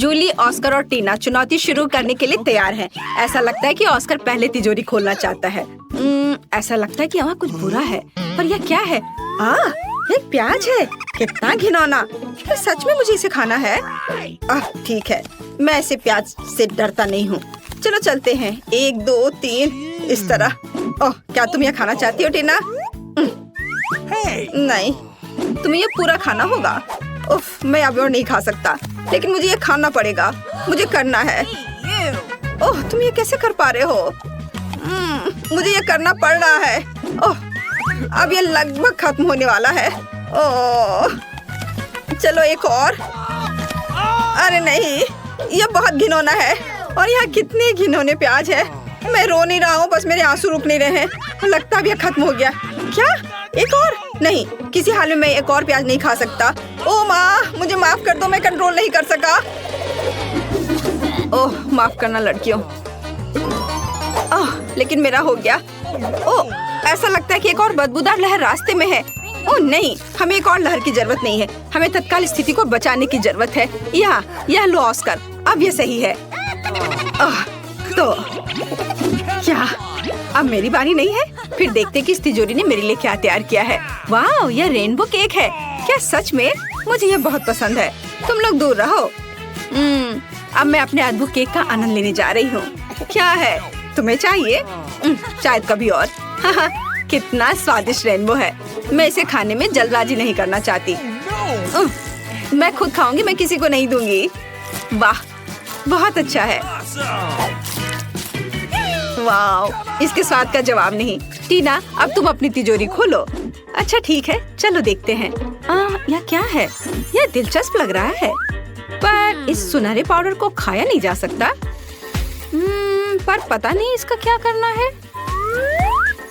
Jully, Oscar और टीना चुनौती शुरू करने के लिए तैयार हैं। ऐसा लगता है कि ऑस्कर पहले तिजोरी खोलना चाहता है। ऐसा लगता है कि वहाँ कुछ बुरा है, पर यह क्या है? एक प्याज है। कितना घिनौना! क्या सच में मुझे इसे खाना है? ठीक है, मैं ऐसे प्याज से डरता नहीं हूँ। चलो चलते हैं। 1 2 3 इस तरह। ओह, क्या तुम यह खाना चाहती हो टीना? नहीं, तुम्हें ये पूरा खाना होगा। उफ, मैं अब और नहीं खा सकता, लेकिन मुझे ये खाना पड़ेगा। मुझे करना है। ओह, तुम ये कैसे कर पा रहे हो? मुझे ये करना पड़ रहा है। ओह, अब ये लगभग खत्म होने वाला है। ओह, चलो एक और। अरे नहीं, ये बहुत घिनौना है। और यहाँ कितने घिनौने प्याज है। मैं रो नहीं रहा हूँ, बस मेरे आंसू रुक नहीं रहे हैं। लगता है अब ये खत्म हो गया। क्या? एक और? नहीं, किसी हाल में मैं एक और प्याज नहीं खा सकता। ओह माँ, मुझे माफ कर दो, मैं कंट्रोल नहीं कर सका। ओह, माफ करना लड़कियों। लेकिन मेरा हो गया। ओह, ऐसा लगता है कि एक और बदबूदार लहर रास्ते में है। ओह नहीं, हमें एक और लहर की जरूरत नहीं है। हमें तत्काल स्थिति को बचाने की जरूरत है। यह लो ऑस्कर, अब ये सही है। तो क्या अब मेरी बारी नहीं है? फिर देखते कि इस तिजोरी ने मेरे लिए क्या तैयार किया है। वाह, यह रेनबो केक है। क्या सच में? मुझे यह बहुत पसंद है। तुम लोग दूर रहो। अब मैं अपने अद्भुत केक का आनंद लेने जा रही हूँ। क्या है, तुम्हें चाहिए? शायद कभी और। कितना स्वादिष्ट रेनबो है। मैं इसे खाने में जल्दबाजी नहीं करना चाहती। मैं खुद खाऊंगी, मैं किसी को नहीं दूंगी। वाह, बहुत अच्छा है। वाह, इसके स्वाद का जवाब नहीं। टीना, अब तुम अपनी तिजोरी खोलो। अच्छा ठीक है, चलो देखते हैं। यह क्या है? यह दिलचस्प लग रहा है, पर इस सुनहरे पाउडर को खाया नहीं जा सकता। पर पता नहीं इसका क्या करना है।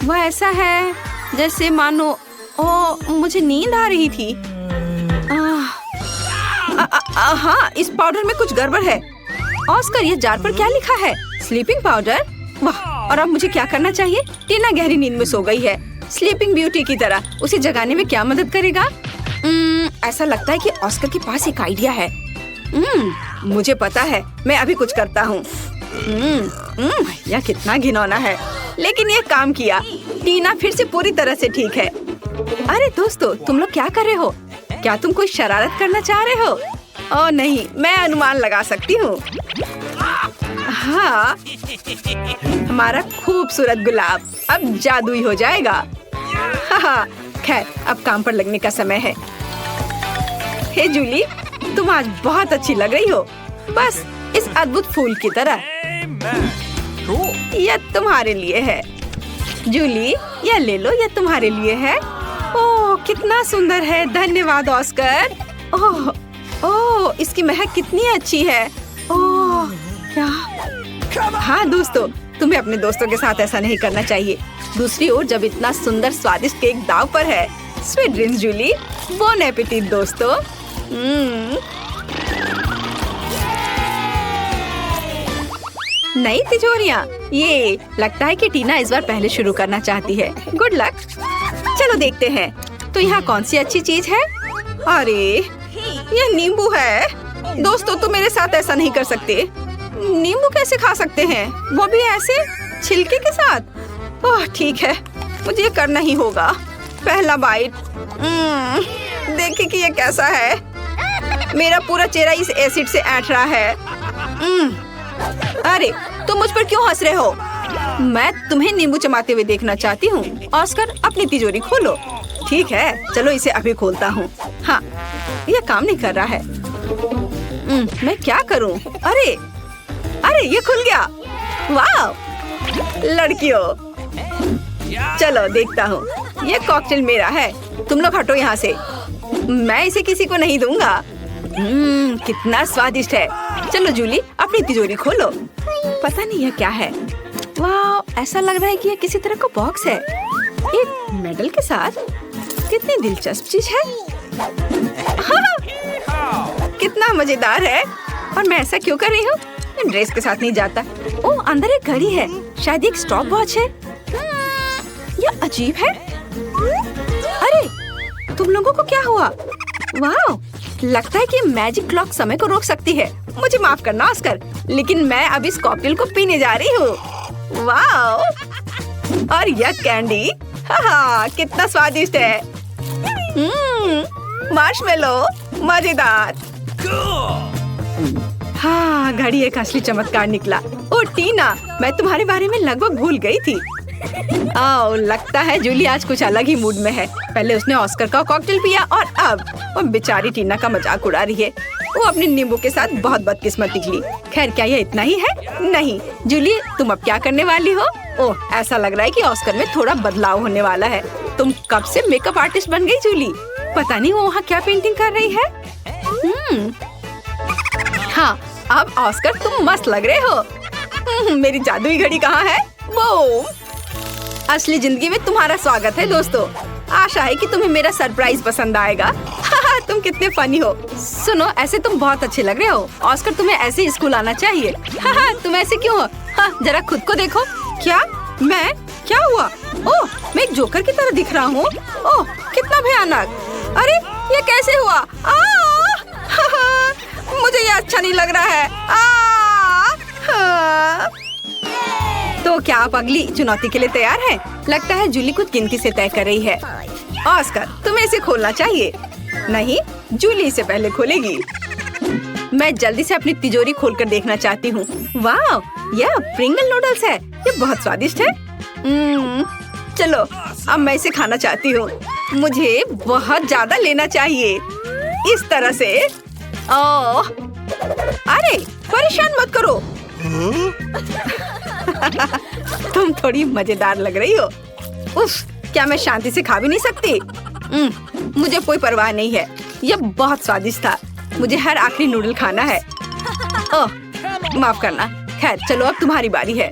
वह ऐसा है जैसे मानो मुझे नींद आ रही थी। हाँ, इस पाउडर में कुछ गड़बड़ है। ऑस्कर, ये जार पर क्या लिखा है? Sleeping powder? वाह, और अब मुझे क्या करना चाहिए? टीना गहरी नींद में सो गई है। स्लीपिंग ब्यूटी की तरह उसे जगाने में क्या मदद करेगा? ऐसा लगता है कि ऑस्कर के पास एक आइडिया है। मुझे पता है, मैं अभी कुछ करता हूँ। यह कितना घिनौना है, लेकिन यह काम किया। टीना फिर से पूरी तरह से ठीक है। अरे दोस्तों, तुम लोग क्या कर रहे हो? क्या तुम कोई शरारत करना चाह रहे हो? ओह नहीं, मैं अनुमान लगा सकती हूँ। हाँ, हमारा खूबसूरत गुलाब अब जादुई हो जाएगा। खैर, अब काम पर लगने का समय है। हे जूली, तुम आज बहुत अच्छी लग रही हो, बस इस अद्भुत फूल की तरह। यह तुम्हारे लिए है। जूली, यह ले लो, यह तुम्हारे लिए है। ओह, कितना सुंदर है। धन्यवाद ऑस्कर। ओह, इसकी महक कितनी अच्छी है। ओह, क्या? हाँ दोस्तों, तुम्हें अपने दोस्तों के साथ ऐसा नहीं करना चाहिए। दूसरी ओर, जब इतना सुंदर स्वादिष्ट केक दाव पर है। Sweet dreams Julie. Bon appetit दोस्तों। नई तिजोरियाँ। ये लगता है कि टीना इस बार पहले शुरू करना चाहती है। Good luck. चलो देखते हैं, तो यहाँ कौन सी अच्छी चीज है? अरे, यह नींबू है। दोस्तों, तुम मेरे साथ ऐसा नहीं कर सकते। नींबू कैसे खा सकते हैं, वो भी ऐसे छिलके के साथ? ओह ठीक है, मुझे ये करना ही होगा। पहला बाइट। देखिए कि ये कैसा है। मेरा पूरा चेहरा इस एसिड से ऐंठ रहा है। अरे, तुम मुझ पर क्यों हंस रहे हो? मैं तुम्हें नींबू चबाते हुए देखना चाहती हूँ। ऑस्कर, अपनी तिजोरी खोलो। ठीक है, चलो इसे अभी खोलता हूँ। हाँ, यह काम नहीं कर रहा है। मैं क्या करूँ? अरे, ये खुल गया। वाह लड़कियों, चलो देखता हूँ। ये कॉकटेल मेरा है। तुम लोग हटो यहाँ से। मैं इसे किसी को नहीं दूंगा। कितना स्वादिष्ट है। चलो जूली, अपनी तिजोरी खोलो। पता नहीं यह क्या है। वाह, ऐसा लग रहा है कि यह किसी तरह का बॉक्स है, एक मेडल के साथ। कितनी दिलचस्प चीज है। हाँ, कितना मजेदार है। और मैं ऐसा क्यों कर रही हूँ? ड्रेस के साथ नहीं जाता। ओह, अंदर एक घड़ी है, शायद एक स्टॉप वॉच है। यह अजीब है। अरे, तुम लोगों को क्या हुआ? वाह, लगता है कि मैजिक क्लॉक समय को रोक सकती है। मुझे माफ करना ऑस्कर, लेकिन मैं अब इस कॉकटेल को पीने जा रही हूँ। वाओ! और यह कैंडी, हाँ कितना स्वादिष्ट है। मार्शमेलो, मजेदार। हाँ, घड़ी एक असली चमत्कार निकला। ओ टीना, मैं तुम्हारे बारे में लगभग भूल गई थी। ओह, लगता है जूली आज कुछ अलग ही मूड में है। पहले उसने ऑस्कर का कॉकटेल पिया और अब वो बेचारी टीना का मजाक उड़ा रही है। वो अपने नींबू के साथ बहुत बदकिस्मत निकली। खैर, क्या ये इतना ही है? नहीं जूली, तुम अब क्या करने वाली हो? ओह, ऐसा लग रहा है कि ऑस्कर में थोड़ा बदलाव होने वाला है। तुम कब से मेकअप आर्टिस्ट बन गई जूली? पता नहीं वो वहाँ क्या पेंटिंग कर रही है। हाँ, अब ऑस्कर तुम मस्त लग रहे हो। मेरी जादुई घड़ी कहाँ है? वो असली जिंदगी में तुम्हारा स्वागत है दोस्तों। आशा है कि तुम्हें मेरा सरप्राइज पसंद आएगा। तुम कितने फनी हो। सुनो, ऐसे तुम बहुत अच्छे लग रहे हो। ऑस्कर, तुम्हें ऐसे ही स्कूल आना चाहिए। तुम ऐसे क्यों हो? जरा खुद को देखो। क्या? मैं? क्या हुआ? ओह, मैं एक जोकर की तरह दिख रहा हूँ। ओह, कितना भयानक। अरे, ये कैसे हुआ? मुझे ये अच्छा नहीं लग रहा है। तो क्या आप अगली चुनौती के लिए तैयार हैं? लगता है जूली कुछ गिनती से तय कर रही है। ऑस्कर, तुम्हें इसे खोलना चाहिए। नहीं, जूली इसे पहले खोलेगी। मैं जल्दी से अपनी तिजोरी खोलकर देखना चाहती हूँ। वाह, यह प्रिंगल नूडल्स है। ये बहुत स्वादिष्ट है। चलो, अब मैं इसे खाना चाहती हूँ। मुझे बहुत ज्यादा लेना चाहिए। इस तरह से। ओह, अरे परेशान मत करो। तुम थोड़ी मजेदार लग रही हो। उफ, क्या मैं शांति से खा भी नहीं सकती? मुझे कोई परवाह नहीं है। यह बहुत स्वादिष्ट था। मुझे हर आखिरी नूडल खाना है। ओह, माफ करना। खैर, चलो अब तुम्हारी बारी है।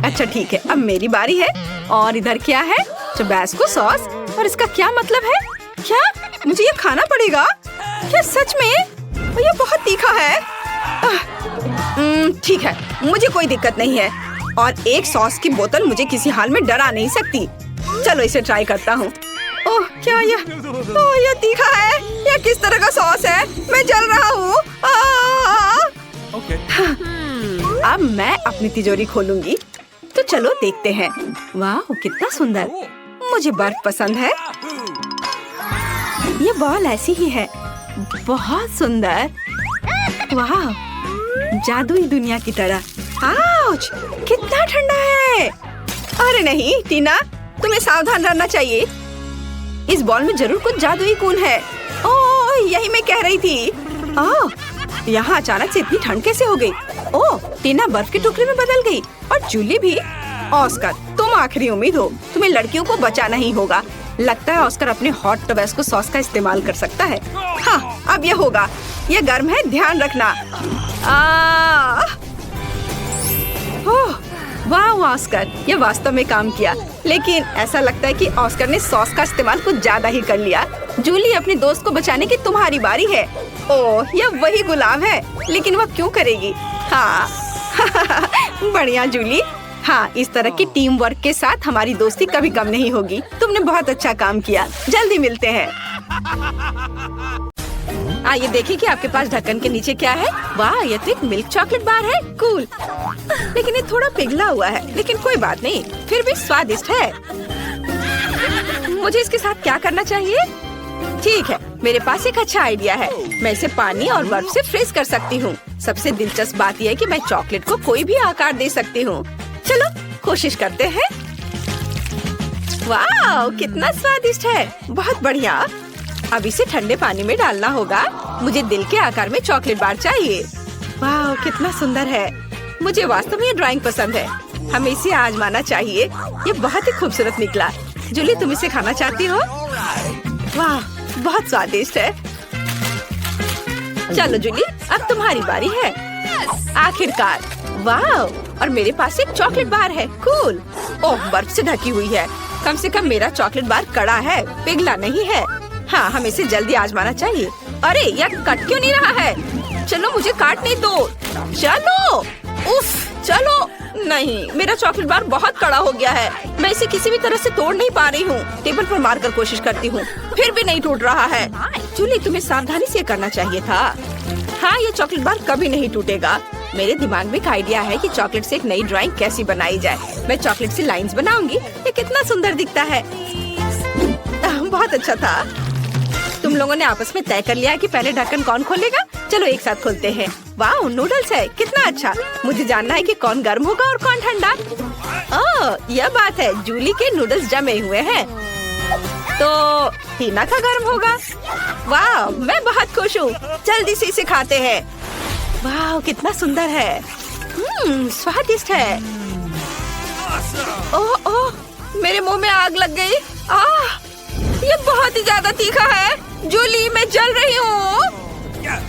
अच्छा ठीक है, अब मेरी बारी है। और इधर क्या है? Tabasco sauce. और इसका क्या मतलब है? क्या मुझे ये खाना पड़ेगा? क्या सच में? ये बहुत तीखा है। ठीक है, मुझे कोई दिक्कत नहीं है। और एक सॉस की बोतल मुझे किसी हाल में डरा नहीं सकती। चलो इसे ट्राई करता हूँ। ओह, क्या ये? ओह, ये तीखा है। ये किस तरह का सॉस है? मैं जल रहा हूँ। अब मैं अपनी तिजोरी खोलूंगी। तो चलो देखते हैं। वाह, कितना सुंदर। मुझे बर्फ पसंद है। ये बॉल ऐसी ही है। बहुत सुंदर। वाह, जादुई दुनिया की तरह। आउच, कितना ठंडा है। अरे नहीं टीना, तुम्हें सावधान रहना चाहिए। इस बॉल में जरूर कुछ जादुई गुण है। ओह, यही मैं कह रही थी। ओह, यहाँ अचानक से इतनी ठंड कैसे हो गई? ओह, टीना बर्फ के टुकड़े में बदल गई। और जूली भी। ऑस्कर, तुम आखिरी उम्मीद हो। तुम्हें लड़कियों को बचाना ही होगा। लगता है ऑस्कर अपने हॉट टबैस्को सॉस का इस्तेमाल कर सकता है। हाँ, अब यह होगा। यह गर्म है, ध्यान रखना। वाह ऑस्कर, यह वास्तव में काम किया। लेकिन ऐसा लगता है कि ऑस्कर ने सॉस का इस्तेमाल कुछ ज्यादा ही कर लिया। जूली, अपने दोस्त को बचाने की तुम्हारी बारी है। ओह, यह वही गुलाब है। लेकिन वह क्यों करेगी? हाँ बढ़िया जूली। हाँ, इस तरह की टीम वर्क के साथ हमारी दोस्ती कभी कम नहीं होगी। तुमने बहुत अच्छा काम किया। जल्दी मिलते हैं। आइए देखिए कि आपके पास ढक्कन के नीचे क्या है। वाह, ये तो एक मिल्क चॉकलेट बार है। कूल। लेकिन ये थोड़ा पिघला हुआ है। लेकिन कोई बात नहीं, फिर भी स्वादिष्ट है। मुझे इसके साथ क्या करना चाहिए? ठीक है, मेरे पास एक अच्छा आइडिया है। मैं इसे पानी और बर्फ से फ्रीज कर सकती हूँ। सबसे दिलचस्प बात यह है कि मैं चॉकलेट को कोई भी आकार दे सकती हूँ। चलो कोशिश करते हैं। वाह, कितना स्वादिष्ट है। बहुत बढ़िया। अब इसे ठंडे पानी में डालना होगा। मुझे दिल के आकार में चॉकलेट बार चाहिए। वाह, कितना सुंदर है। मुझे वास्तव में ये ड्राइंग पसंद है। हमें इसे आजमाना चाहिए। ये बहुत ही खूबसूरत निकला। जूली, तुम इसे खाना चाहती हो? वाह, बहुत स्वादिष्ट है। चलो जूली, अब तुम्हारी बारी है। आखिरकार। वाह, और मेरे पास एक चॉकलेट बार है। कूल। ओह, बर्फ से ढकी हुई है। कम से कम मेरा चॉकलेट बार कड़ा है, पिघला नहीं है। हाँ, हमें इसे जल्दी आजमाना चाहिए। अरे, यह कट क्यों नहीं रहा है? चलो मुझे काटने दो। चलो। उफ। चलो। नहीं, मेरा चॉकलेट बार बहुत कड़ा हो गया है। मैं इसे किसी भी तरह से तोड़ नहीं पा रही हूँ। टेबल पर मारकर कोशिश करती हूँ, फिर भी नहीं टूट रहा है। जूली, तुम्हें सावधानी से करना चाहिए था। हाँ, ये चॉकलेट बार कभी नहीं टूटेगा। मेरे दिमाग में एक आइडिया है कि चॉकलेट से एक नई ड्राइंग कैसी बनाई जाए। मैं चॉकलेट से लाइंस बनाऊंगी। ये कितना सुंदर दिखता है। बहुत अच्छा था। तुम लोगों ने आपस में तय कर लिया है कि पहले ढक्कन कौन खोलेगा। चलो एक साथ खोलते हैं। वाह, नूडल्स है, कितना अच्छा। मुझे जानना है कि कौन गर्म होगा और कौन ठंडा। ओह, यह बात है। जूली के नूडल्स जमे हुए हैं, तो टीना का गर्म होगा। वाह, मैं बहुत खुश हूँ। जल्दी से इसे खाते हैं। वाह, कितना सुंदर है। स्वादिष्ट है। ओह ओह, मेरे मुंह में आग लग गई। ये बहुत ही ज्यादा तीखा है। जूली, मैं जल रही हूँ।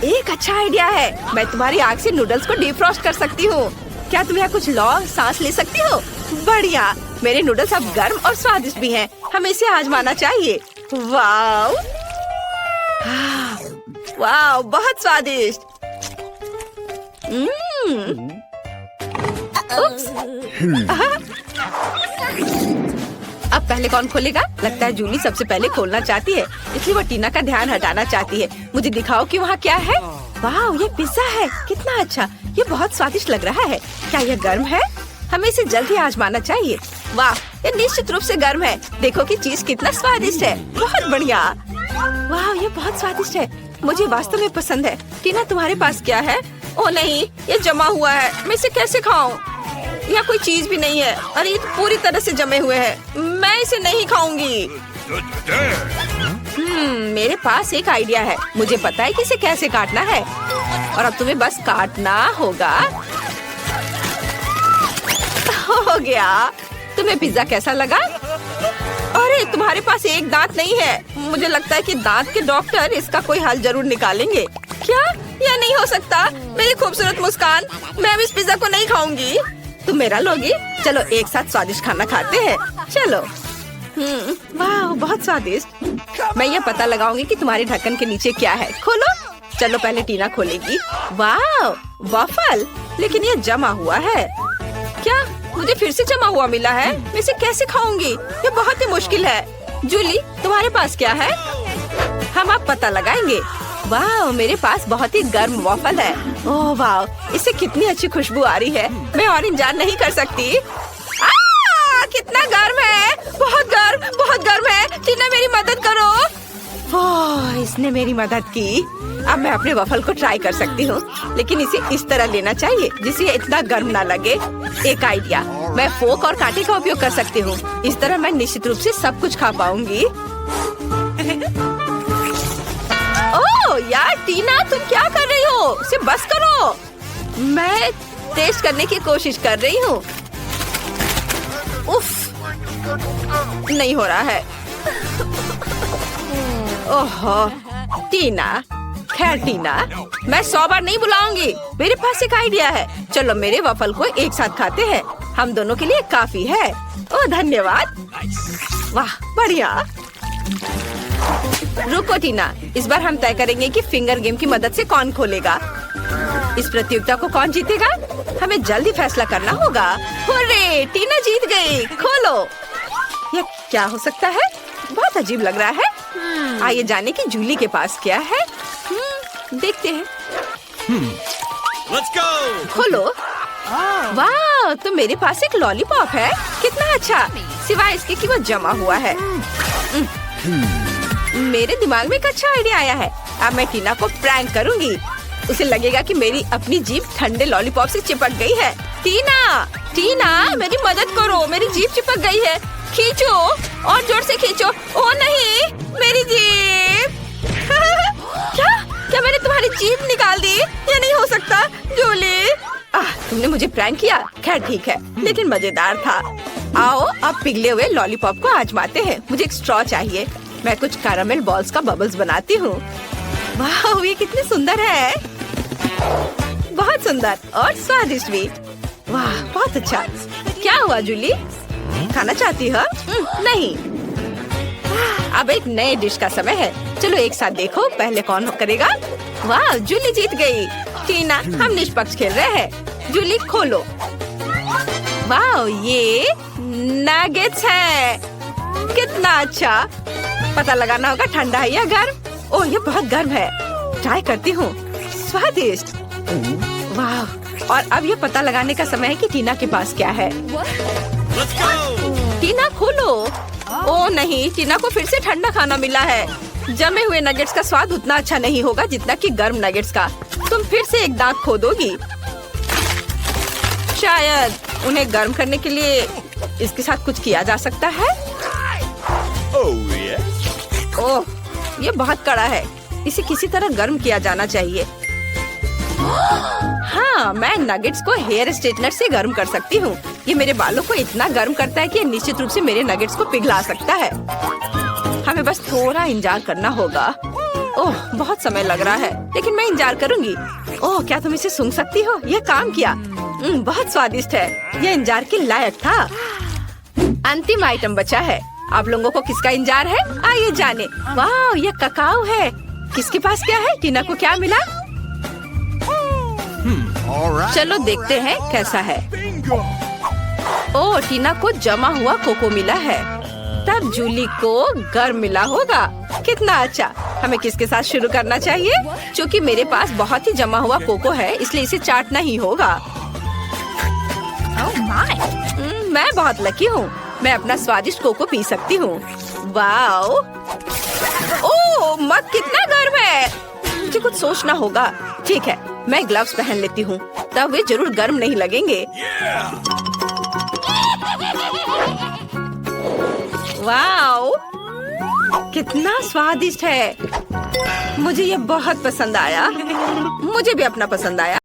एक अच्छा आइडिया है। मैं तुम्हारी आग से नूडल्स को डीप फ्रॉस्ट कर सकती हूँ। क्या तुम यहाँ कुछ सांस ले सकती हो? बढ़िया, मेरे नूडल्स अब गर्म और स्वादिष्ट भी हैं। हमें इसे आजमाना चाहिए। वाव, वाव, बहुत स्वादिष्ट। अब पहले कौन खोलेगा? लगता है जूली सबसे पहले खोलना चाहती है, इसलिए वो टीना का ध्यान हटाना चाहती है। मुझे दिखाओ कि वहाँ क्या है। वाह, ये पिज्जा है, कितना अच्छा। ये बहुत स्वादिष्ट लग रहा है। क्या यह गर्म है? हमें इसे जल्दी आजमाना चाहिए। वाह, ये निश्चित रूप से गर्म है। देखो कि चीज कितना स्वादिष्ट है। बहुत बढ़िया। वाह, ये बहुत स्वादिष्ट है। मुझे वास्तव में पसंद है। टीना, तुम्हारे पास क्या है? ओ नहीं, ये जमा हुआ है। मैं इसे कैसे खाऊं? यहाँ कोई चीज भी नहीं है। अरे, ये तो पूरी तरह से जमे हुए हैं। मैं इसे नहीं खाऊंगी। मेरे पास एक आइडिया है। मुझे पता है कि इसे कैसे काटना है, और अब तुम्हें बस काटना होगा। हो गया। तुम्हें पिज्जा कैसा लगा? अरे, तुम्हारे पास एक दांत नहीं है। मुझे लगता है कि दांत के डॉक्टर इसका कोई हल जरूर निकालेंगे। क्या? यह नहीं हो सकता। मेरी खूबसूरत मुस्कान, मैं अब इस पिज्जा को नहीं खाऊंगी। तुम मेरा लोगी? चलो एक साथ स्वादिष्ट खाना खाते हैं। चलो। वाह, बहुत स्वादिष्ट। मैं ये पता लगाऊंगी कि तुम्हारे ढक्कन के नीचे क्या है। खोलो। चलो, पहले टीना खोलेगी। वाह, वॉफल, लेकिन ये जमा हुआ है। क्या? मुझे फिर से जमा हुआ मिला है। मैं इसे कैसे खाऊंगी? ये बहुत ही मुश्किल है। जूली, तुम्हारे पास क्या है? हम अब पता लगाएंगे। वाह, मेरे पास बहुत ही गर्म वॉफल है। ओह वाह, इससे कितनी अच्छी खुशबू आ रही है। मैं और इंतजार नहीं कर सकती। कितना गर्म है। बहुत गर्म है। टीना, मेरी मदद करो। वाह, इसने मेरी मदद की। अब मैं अपने वॉफल को ट्राई कर सकती हूँ, लेकिन इसे इस तरह लेना चाहिए जिससे ये इतना गर्म ना लगे। एक आइडिया, मैं फोक और कांटे का उपयोग कर सकती हूँ। इस तरह मैं निश्चित रूप से सब कुछ खा पाऊंगी। ओह यार, टीना, तुम क्या कर रही हो? इसे बस करो। मैं टेस्ट करने की कोशिश कर रही हूँ। उफ, नहीं हो रहा है। ओह टीना, खैर टीना, मैं 100 बार नहीं बुलाऊंगी। मेरे पास एक आइडिया है। चलो मेरे वफल को एक साथ खाते हैं। हम दोनों के लिए काफी है। ओह धन्यवाद। वाह, बढ़िया। रुको टीना, इस बार हम तय करेंगे कि फिंगर गेम की मदद से कौन खोलेगा। इस प्रतियोगिता को कौन जीतेगा, हमें जल्दी फैसला करना होगा। हुर्रे, टीना जीत गई। खोलो। यह क्या हो सकता है? बहुत अजीब लग रहा है। आइए जाने कि जूली के पास क्या है। देखते हैं। Let's go! खोलो। वाह, तो मेरे पास एक लॉलीपॉप है। कितना अच्छा, सिवाय इसके कि वो जमा हुआ है। मेरे दिमाग में एक अच्छा आइडिया आया है। अब मैं टीना को प्रैंक करूंगी। उसे लगेगा कि मेरी अपनी जीभ ठंडे लॉलीपॉप से चिपक गई है। टीना, टीना, मेरी मदद करो। मेरी जीभ चिपक गई है। खींचो, और जोर से खींचो। ओ नहीं, मेरी जीभ। क्या मैंने तुम्हारी जीभ निकाल दी? ये नहीं हो सकता। जूली, तुमने मुझे प्रैंक किया। खैर ठीक है, लेकिन मजेदार था। आओ अब पिघले हुए लॉलीपॉप को आजमाते हैं। मुझे एक स्ट्रॉ चाहिए। मैं कुछ कैरामेल बॉल्स का बबल्स बनाती हूँ। वाह, ये कितनी सुंदर है। बहुत सुंदर और स्वादिष्ट भी। वाह, बहुत अच्छा। क्या हुआ जूली, खाना चाहती हो? नहीं। अब एक नए डिश का समय है। चलो एक साथ देखो पहले कौन करेगा। वाह, जूली जीत गई। टीना, हम निष्पक्ष खेल रहे हैं। जूली खोलो। वाह, ये नगेट्स है। कितना अच्छा। पता लगाना होगा ठंडा है या गर्म। ओह, ये बहुत गर्म है। ट्राई करती हूँ। स्वादिष्ट। वाह, और अब ये पता लगाने का समय है कि टीना के पास क्या है। टीना खोलो। ओह नहीं, टीना को फिर से ठंडा खाना मिला है। जमे हुए नगेट्स का स्वाद उतना अच्छा नहीं होगा जितना कि गर्म नगेट्स का। तुम फिर से एक दांत खो दोगी। शायद उन्हें गर्म करने के लिए इसके साथ कुछ किया जा सकता है। ओह, ये बहुत कड़ा है। इसे किसी तरह गर्म किया जाना चाहिए। हाँ, मैं नगेट्स को हेयर स्ट्रेटनर से गर्म कर सकती हूँ। ये मेरे बालों को इतना गर्म करता है कि निश्चित रूप से मेरे नगेट्स को पिघला सकता है। हमें बस थोड़ा इंतजार करना होगा। ओह, बहुत समय लग रहा है, लेकिन मैं इंतजार करूंगी। ओह, क्या तुम इसे सूंघ सकती हो? यह काम किया। बहुत स्वादिष्ट है। यह इंतजार के लायक था। अंतिम आइटम बचा है। आप लोगों को किसका इंतजार है? आइए जाने। वाह, यह ककाओ है। किसके पास क्या है? टीना को क्या मिला? चलो देखते हैं कैसा है। ओह, टीना को जमा हुआ कोको मिला है। तब जूली को गर्म मिला होगा। कितना अच्छा। हमें किसके साथ शुरू करना चाहिए? क्योंकि मेरे पास बहुत ही जमा हुआ कोको है, इसलिए इसे चाटना ही होगा। मैं बहुत लकी हूँ। मैं अपना स्वादिष्ट कोको पी सकती हूँ। वाओ! ओह, मग कितना गर्म है। मुझे कुछ सोचना होगा। ठीक है, मैं ग्लव्स पहन लेती हूँ, तब वे जरूर गर्म नहीं लगेंगे। वाओ! कितना स्वादिष्ट है। मुझे ये बहुत पसंद आया। मुझे भी अपना पसंद आया।